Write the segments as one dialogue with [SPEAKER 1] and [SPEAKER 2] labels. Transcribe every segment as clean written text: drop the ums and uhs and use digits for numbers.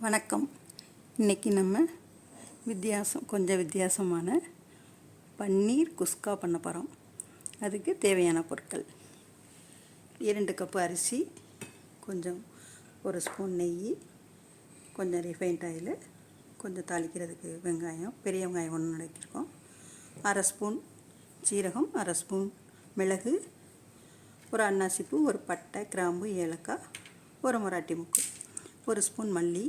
[SPEAKER 1] வணக்கம். இன்றைக்கி நம்ம கொஞ்சம் வித்தியாசமான பன்னீர் குஸ்கா பண்ண போகிறோம். அதுக்கு தேவையான பொருட்கள் 2 கப்பு அரிசி, கொஞ்சம் 1 ஸ்பூன் நெய், கொஞ்சம் ரிஃபைண்ட் ஆயில், கொஞ்சம் தாளிக்கிறதுக்கு வெங்காயம், பெரிய வெங்காயம் 1 நறுக்கியிருக்கோம், 1/2 ஸ்பூன் சீரகம், 1/2 ஸ்பூன் மிளகு, ஒரு அன்னாசிப்பூ, ஒரு பட்டை, கிராம்பு, ஏலக்காய், ஒரு மராட்டி முக்கு, 1 ஸ்பூன் மல்லி,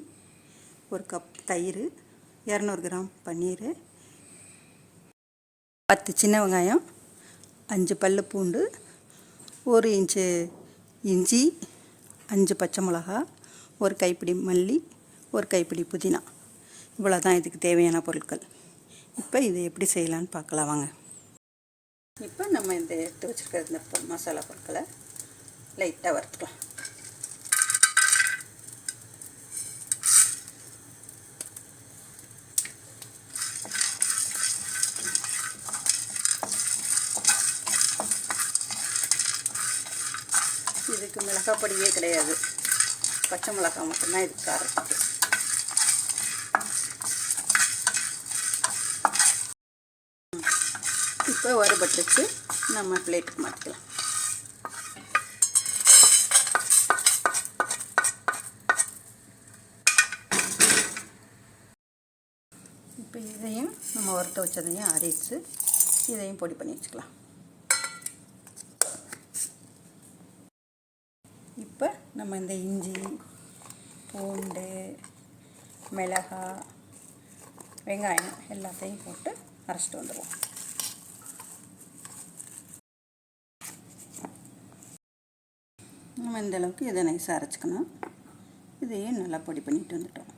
[SPEAKER 1] 1 கப் தயிர், 200 கிராம் பன்னீர், 10 சின்ன வெங்காயம், 5 பல்லு பூண்டு, 1 இன்ச்சு இஞ்சி, 5 பச்சை மிளகா, 1 கைப்பிடி மல்லி, 1 கைப்பிடி புதினா. இவ்வளோ தான் இதுக்கு தேவையான பொருட்கள். இப்போ இதை எப்படி செய்யலான்னு பார்க்கலாம் வாங்க. இப்போ நம்ம இந்த எடுத்து வச்சுருக்கிற இந்த மசாலா பொருட்களை லைட்டாக வறுத்துக்கலாம். இதுக்கு மிளகாய் பொடியே கிடையாது, பச்சை மிளகாய் மட்டும்தான் இதுக்கு காரத்துக்கு. இப்போ வறுபட்டுச்சு, நம்ம பிளேட்டுக்கு மாற்றிக்கலாம். இப்போ இதையும் நம்ம வறுத்து வச்சதையும் அரைச்சு இதையும் பொடி பண்ணி வச்சுக்கலாம். இப்போ நம்ம இந்த இஞ்சி, பூண்டு, மிளகாய், வெங்காயம் எல்லாத்தையும் போட்டு அரைச்சிட்டு வந்துடுவோம். நம்ம இந்தளவுக்கு இதை நைஸாக அரைச்சிக்கணும். இதையும் நல்லா பொடி பண்ணிட்டு வந்துட்டோம்.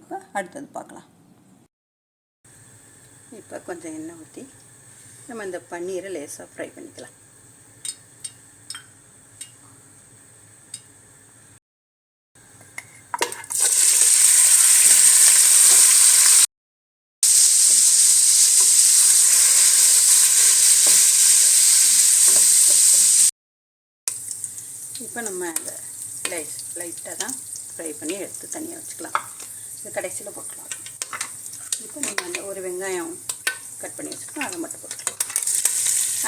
[SPEAKER 1] இப்போ அடுத்தது பார்க்கலாம். இப்போ கொஞ்சம் எண்ணெய் ஊற்றி நம்ம இந்த பன்னீரை லேசாக ஃப்ரை பண்ணிக்கலாம். இப்போ நம்ம அதை லைட்டாக தான் ஃப்ரை பண்ணி எடுத்து தனியாக வச்சுக்கலாம். இது கடைசியில் போட்டுக்கலாம். இப்போ நம்ம அந்த ஒரு வெங்காயம் கட் பண்ணி வச்சுக்கலாம், அதை மட்டும் போட்டுக்கலாம்.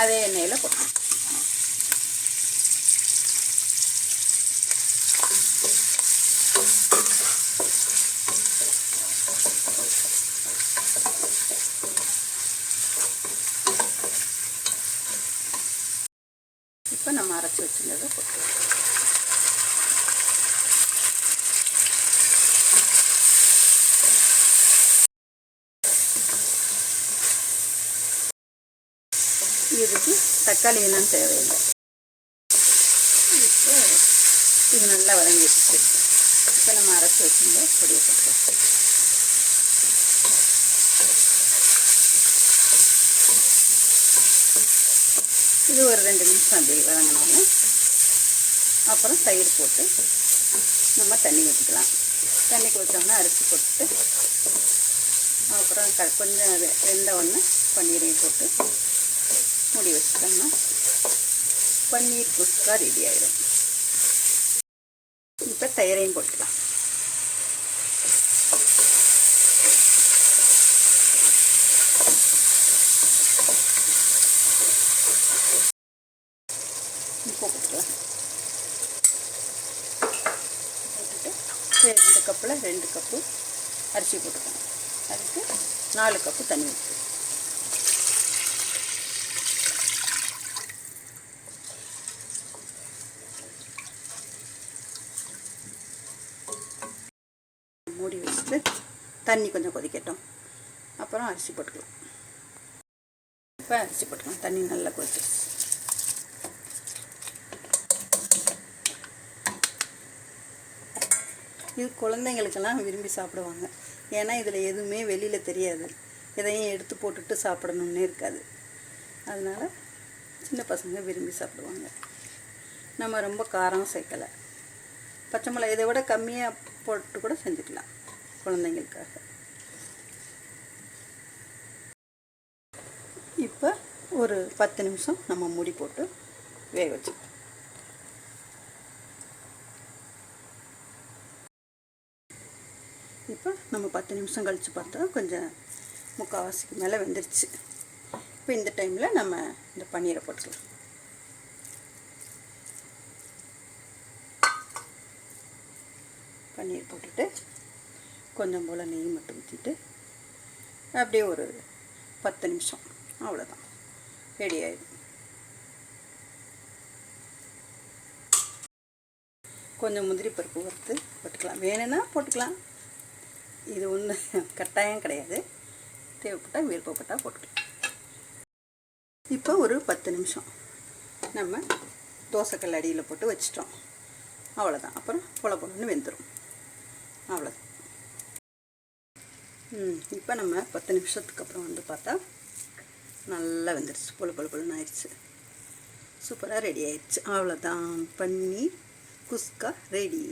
[SPEAKER 1] அதே எண்ணெயில் போட்டுக்கலாம். இப்போ நம்ம அரைச்சி வச்சுருந்ததை போட்டுக்கலாம். இதுக்கு தக்காளி எல்லாம் தேவையில்லை. இப்போ இது நல்லா வதங்கிடுச்சு. இப்போ நம்ம அரைச்சி வச்சுருந்த பொடியை போட்டுக்கலாம். இது ஒரு 2 நிமிஷம் அப்படி வதங்கினாலும் அப்புறம் தயிர் போட்டு நம்ம தண்ணி ஊற்றிக்கலாம். தண்ணி ஊற்றோம்னா அரிசி போட்டு அப்புறம் கொஞ்சம் வெந்த ஒன்று பன்னீரையும் போட்டு மூடி வச்சுட்டோம்னா பன்னீர் குஸ்கா ரெடி ஆகிடும். இப்போ தயிரையும் போட்டுக்கலாம். உப்பு போட்டுக்கலாம். போட்டுட்டு 2 கப்பில் 2 கப்பு அரிசி போட்டுக்கலாம். அதுக்கு 4 கப்பு தண்ணி ஊற்றி மூடி வச்சுட்டு தண்ணி கொஞ்சம் கொதிக்கட்டும். அப்புறம் அரிசி போட்டுக்கலாம். இப்போ அரிசி போட்டுக்கலாம். தண்ணி நல்லா கொதிச்சிருச்சு. இது குழந்தைங்களுக்கெல்லாம் விரும்பி சாப்பிடுவாங்க. ஏன்னா இதில் எதுவுமே வெளியில் தெரியாது, எதையும் எடுத்து போட்டுட்டு சாப்பிடணும்னு இருக்காது. அதனால் சின்ன பசங்க விரும்பி சாப்பிடுவாங்க. நம்ம ரொம்ப காரம் சேர்க்கலை. பச்சை மிளகாய் இதை விட கம்மியாக போட்டு கூட செஞ்சுக்கலாம் குழந்தைங்களுக்காக. இப்போ ஒரு 10 நிமிஷம் நம்ம மூடி போட்டு வேக வச்சுக்கலாம். இப்போ நம்ம 10 நிமிஷம் கழித்து பார்த்தா கொஞ்சம் முக்கால்வாசிக்கு மேலே வெந்துருச்சு. இப்போ இந்த டைமில் நம்ம இந்த பன்னீரை போட்டுக்கலாம். பன்னீர் போட்டுட்டு கொஞ்சம் போல் நெய் மட்டும் ஊற்றிட்டு அப்படியே ஒரு 10 நிமிஷம் அவ்வளோதான், ரெடி ஆகிடும். கொஞ்சம் முந்திரி பருப்பு வறுத்து போட்டுக்கலாம், வேணும்னா போட்டுக்கலாம். இது ஒன்றும் கட்டாயம் கிடையாது, தேவைப்பட்டால் விருப்பப்பட்டால் போட்டுக்கலாம். இப்போ ஒரு 10 நிமிஷம் நம்ம தோசைக்கல் அடியில் போட்டு வச்சிட்டோம், அவ்வளோதான். அப்புறம் பொலன்னு வெந்துடும், அவ்வளோதான். இப்போ நம்ம 10 நிமிஷத்துக்கு அப்புறம் வந்து பார்த்தா நல்லா வெந்துடுச்சு, பொழுன்னு ஆயிடுச்சு, சூப்பராக ரெடி ஆயிடுச்சு. அவ்வளோதான், பன்னீர் குஸ்கா ரெடி.